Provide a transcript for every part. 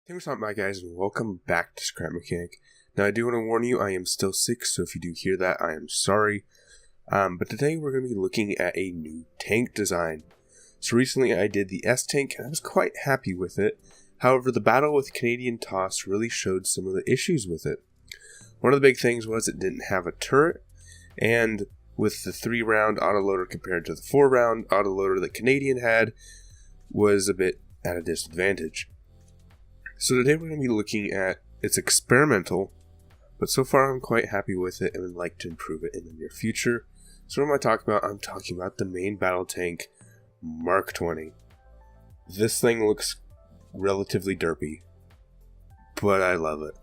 Thanks for stopping by, guys, and welcome back to Scrap Mechanic. Now, I do want to warn you, I am still sick, so if you do hear that, I am sorry. But today we're going to be looking at a new tank design. So recently I did the S-Tank, and I was quite happy with it. However, the battle with CanadianToss really showed some of the issues with it. One of the big things was it didn't have a turret, and with the 3-round autoloader compared to the 4-round autoloader that Canadian had, was a bit at a disadvantage. So today we're going to be looking at, it's experimental, but so far I'm quite happy with it and would like to improve it in the near future. So what am I talking about? I'm talking about the main battle tank, Mark 20. This thing looks relatively derpy, but I love it.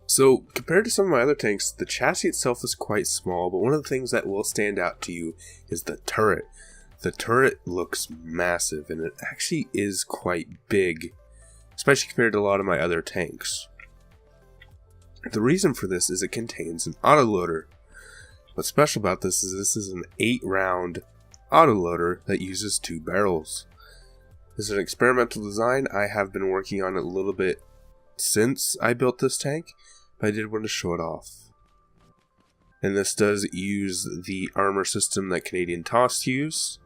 So compared to some of my other tanks, the chassis itself is quite small, but one of the things that will stand out to you is the turret. The turret looks massive, and it actually is quite big, especially compared to a lot of my other tanks. The reason for this is it contains an autoloader. What's special about this is an 8-round autoloader that uses 2 barrels. This is an experimental design. I have been working on it a little bit since I built this tank, but I did want to show it off. And this does use the armor system that CanadianToss use.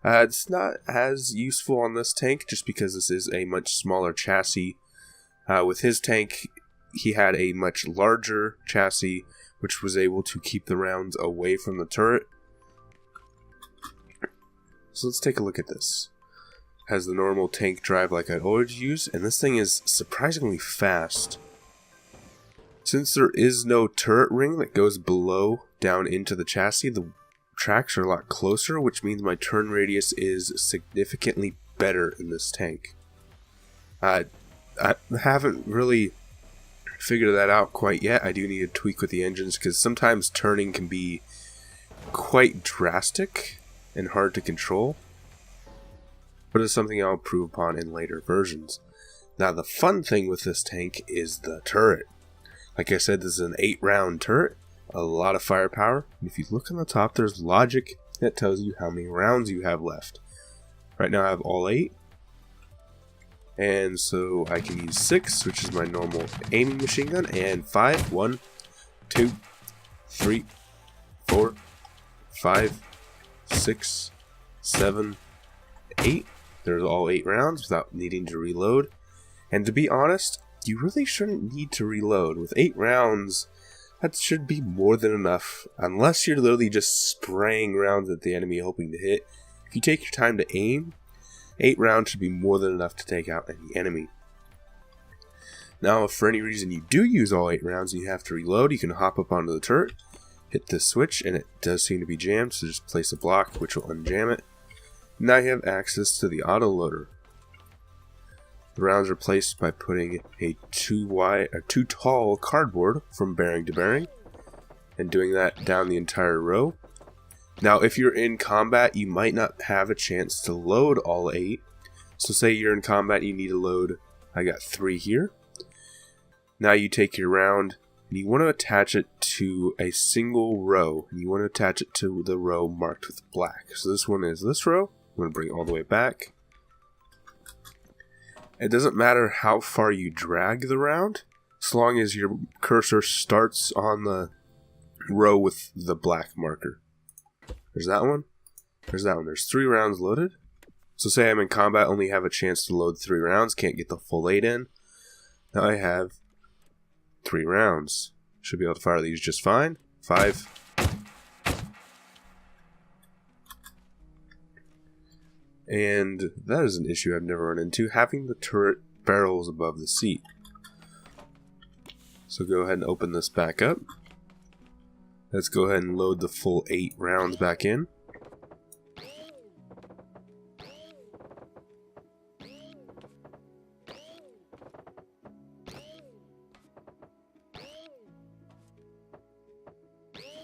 It's not as useful on this tank just because this is a much smaller chassis. With his tank, he had a much larger chassis, which was able to keep the rounds away from the turret. So let's take a look at this. It has the normal tank drive like I'd always use, and this thing is surprisingly fast. Since there is no turret ring that goes below down into the chassis, the tracks are a lot closer, which means my turn radius is significantly better in this tank. I haven't really figured that out quite yet. I do need to tweak with the engines because sometimes turning can be quite drastic and hard to control, but it's something I'll improve upon in later versions. Now, the fun thing with this tank is the turret. Like I said, this is an 8-round turret, a lot of firepower, and if you look on the top, there's logic that tells you how many rounds you have left. Right now I have all 8, and so I can use 6, which is my normal aiming machine gun, and 5, 1, 2, 3, 4, 5, 6, 7, 8. There's all 8 rounds without needing to reload, and to be honest, you really shouldn't need to reload. With 8 rounds, that should be more than enough, unless you're literally just spraying rounds at the enemy hoping to hit. If you take your time to aim, 8 rounds should be more than enough to take out any enemy. Now, if for any reason you do use all 8 rounds and you have to reload, you can hop up onto the turret, hit this switch, and it does seem to be jammed, so just place a block which will unjam it. Now you have access to the autoloader. The rounds are placed by putting a too tall cardboard from bearing to bearing, and doing that down the entire row. Now, if you're in combat, you might not have a chance to load all 8. So say you're in combat, you need to load, I got 3 here. Now you take your round, and you want to attach it to a single row, and you want to attach it to the row marked with black. So this one is this row. I'm going to bring it all the way back. It doesn't matter how far you drag the round, as long as your cursor starts on the row with the black marker. There's that one. There's that one. There's 3 rounds loaded. So say I'm in combat, only have a chance to load 3 rounds, can't get the full 8 in. Now I have 3 rounds. Should be able to fire these just fine. 5. And that is an issue I've never run into, having the turret barrels above the seat. So go ahead and open this back up. Let's go ahead and load the full 8 rounds back in.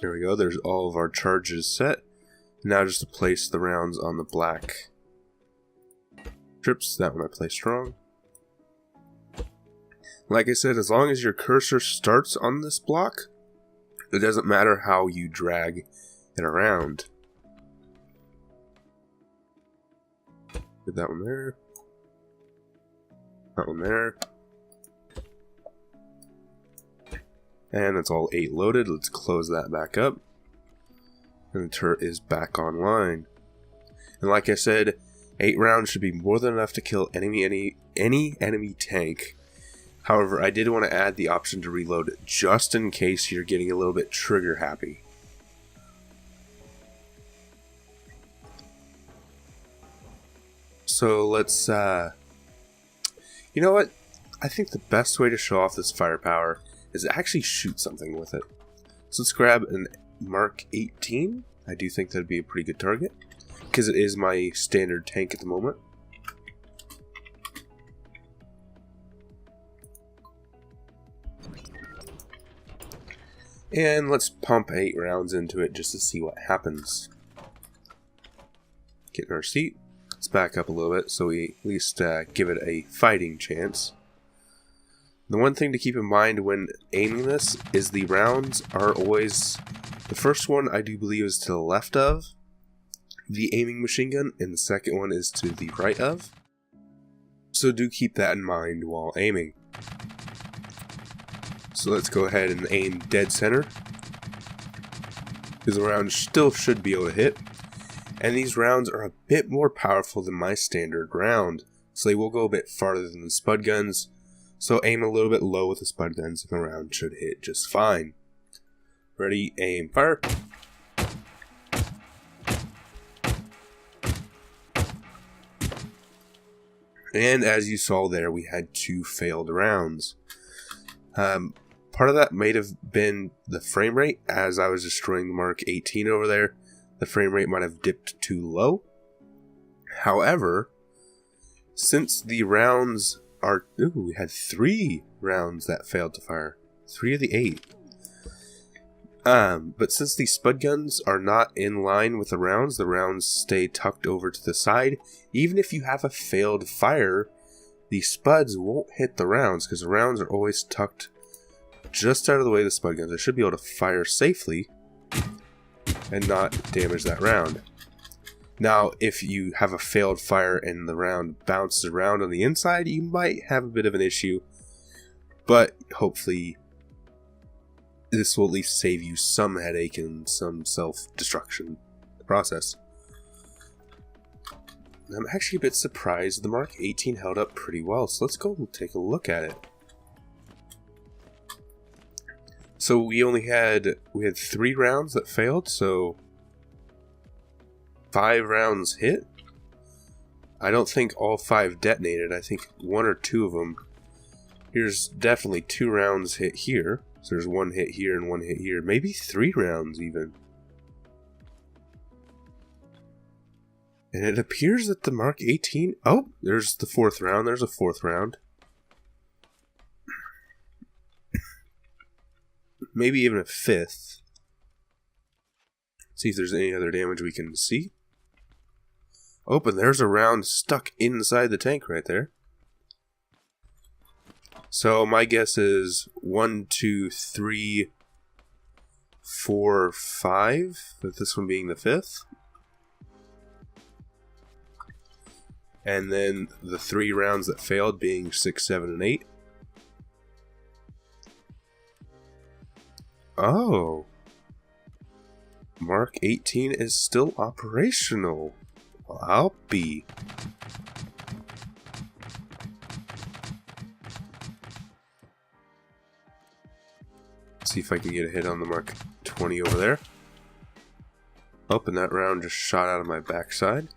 There we go, there's all of our charges set. Now just to place the rounds on the black strips. That one I placed wrong. Like I said, as long as your cursor starts on this block, it doesn't matter how you drag it around. Get that one there. That one there. And that's all 8 loaded. Let's close that back up. And the turret is back online. And like I said, 8 rounds should be more than enough to kill any enemy tank. However, I did want to add the option to reload just in case you're getting a little bit trigger happy. So let's, you know what? I think the best way to show off this firepower is to actually shoot something with it. So let's grab an Mark 18. I do think that'd be a pretty good target, because it is my standard tank at the moment. And let's pump 8 rounds into it just to see what happens. Get in our seat. Let's back up a little bit so we at least give it a fighting chance. The one thing to keep in mind when aiming this is the rounds are always... The first one I do believe is to the left of the aiming machine gun, and the second one is to the right of. So do keep that in mind while aiming. So let's go ahead and aim dead center, because the round still should be able to hit. And these rounds are a bit more powerful than my standard round, so they will go a bit farther than the spud guns. So aim a little bit low with the spud guns and the round should hit just fine. Ready, aim, fire. And as you saw there, we had 2 failed rounds. Part of that might have been the frame rate. As I was destroying the Mark 18 over there, the frame rate might have dipped too low. However, since the rounds are... Ooh, we had 3 rounds that failed to fire. 3 of the 8. But since the spud guns are not in line with the rounds stay tucked over to the side. Even if you have a failed fire, the spuds won't hit the rounds, because the rounds are always tucked just out of the way of the spud guns. I should be able to fire safely and not damage that round. Now, if you have a failed fire and the round bounces around on the inside, you might have a bit of an issue, but hopefully this will at least save you some headache and some self-destruction process. I'm actually a bit surprised. The Mark 18 held up pretty well, so let's go take a look at it. So we had 3 rounds that failed, so 5 rounds hit. I don't think all 5 detonated. I think 1 or 2 of them. Here's definitely 2 rounds hit here. So there's 1 hit here and 1 hit here. Maybe 3 rounds even. And it appears that the Mark 18... Oh, there's the 4th round. There's a 4th round. Maybe even a 5th. See if there's any other damage we can see. Oh, and there's a round stuck inside the tank right there. So my guess is 1, 2, 3, 4, 5, with this one being the 5th. And then the 3 rounds that failed being 6, 7, and 8. Oh. Mark 18 is still operational. Well, I'll be. See if I can get a hit on the Mark 20 over there. Oh, and that round just shot out of my backside.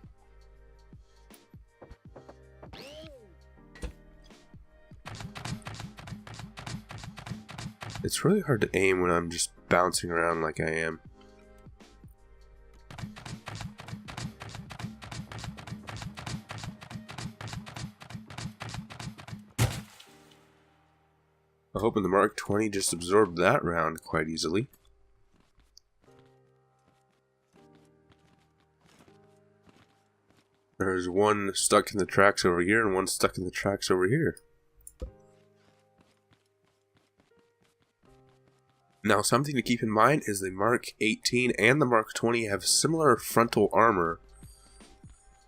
It's really hard to aim when I'm just bouncing around like I am. I'm hoping the Mark 20 just absorbed that round quite easily. There's 1 stuck in the tracks over here and 1 stuck in the tracks over here. Now, something to keep in mind is the Mark 18 and the Mark 20 have similar frontal armor.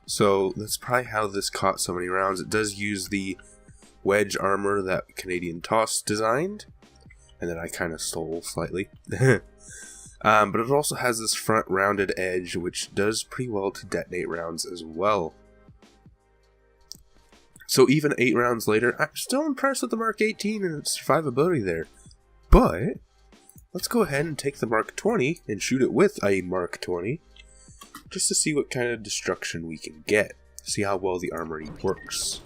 So that's probably how this caught so many rounds. It does use the wedge armor that CanadianToss designed, and that I kind of stole slightly. But it also has this front rounded edge, which does pretty well to detonate rounds as well. So even 8 rounds later, I'm still impressed with the Mark 18 and its survivability there. But let's go ahead and take the Mark 20 and shoot it with a Mark 20, just to see what kind of destruction we can get. See how well the armory works.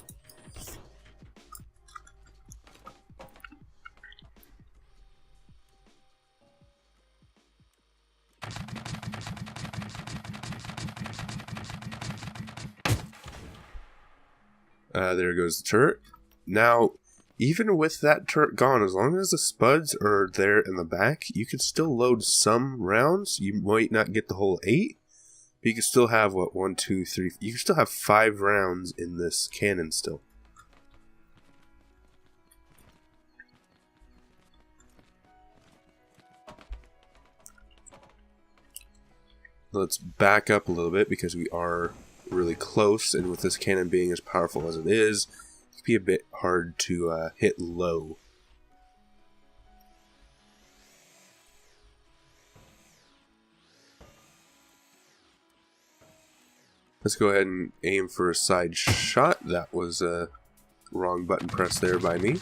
There goes the turret. Now, even with that turret gone, as long as the spuds are there in the back, you can still load some rounds. You might not get the whole 8, but you can still have, what, 1, 2, 3... You can still have 5 rounds in this cannon still. Let's back up a little bit because we are really close, and with this cannon being as powerful as it is, it can be a bit hard to hit low. Let's go ahead and aim for a side shot. That was a wrong button press there by me.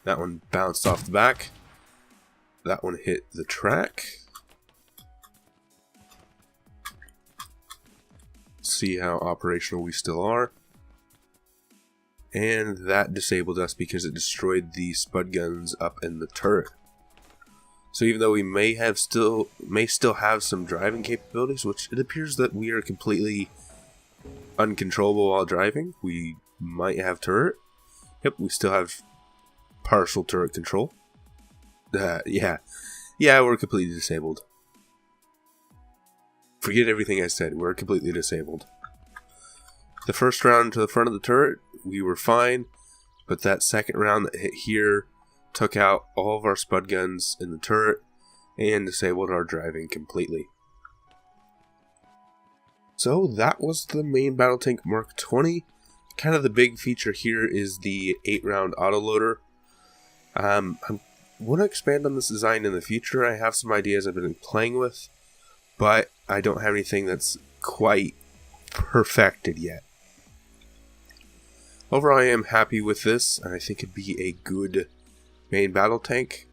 That one bounced off the back. That one hit the track. See how operational we still are. And that disabled us because it destroyed the spud guns up in the turret. So even though we may still have some driving capabilities, which it appears that we are completely uncontrollable while driving, we might have turret. Yep, we still have partial turret control. Yeah, we're completely disabled. Forget everything I said, we're completely disabled. The first round to the front of the turret, we were fine, but that second round that hit here took out all of our spud guns in the turret and disabled our driving completely. So that was the main battle tank Mark 20. Kind of the big feature here is the 8-round autoloader. I want to expand on this design in the future. I have some ideas I've been playing with, but I don't have anything that's quite perfected yet. Overall, I am happy with this, and I think it'd be a good main battle tank.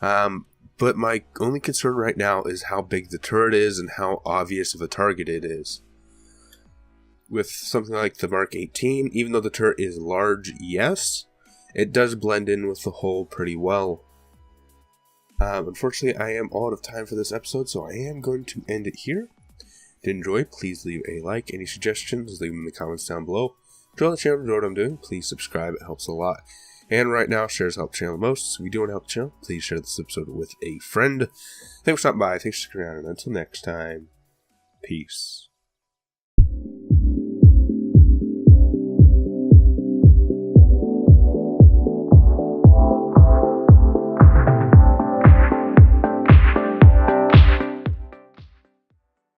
But my only concern right now is how big the turret is and how obvious of a target it is. With something like the Mark 18, even though the turret is large, yes, it does blend in with the hull pretty well. Unfortunately, I am all out of time for this episode, so I am going to end it here. If you enjoyed, please leave a like. Any suggestions, leave them in the comments down below. Enjoy the channel, enjoy what I'm doing, please subscribe, it helps a lot. And right now, shares help the channel the most, so if you do want to help the channel, please share this episode with a friend. Thanks for stopping by, thanks for sticking around, and until next time, peace.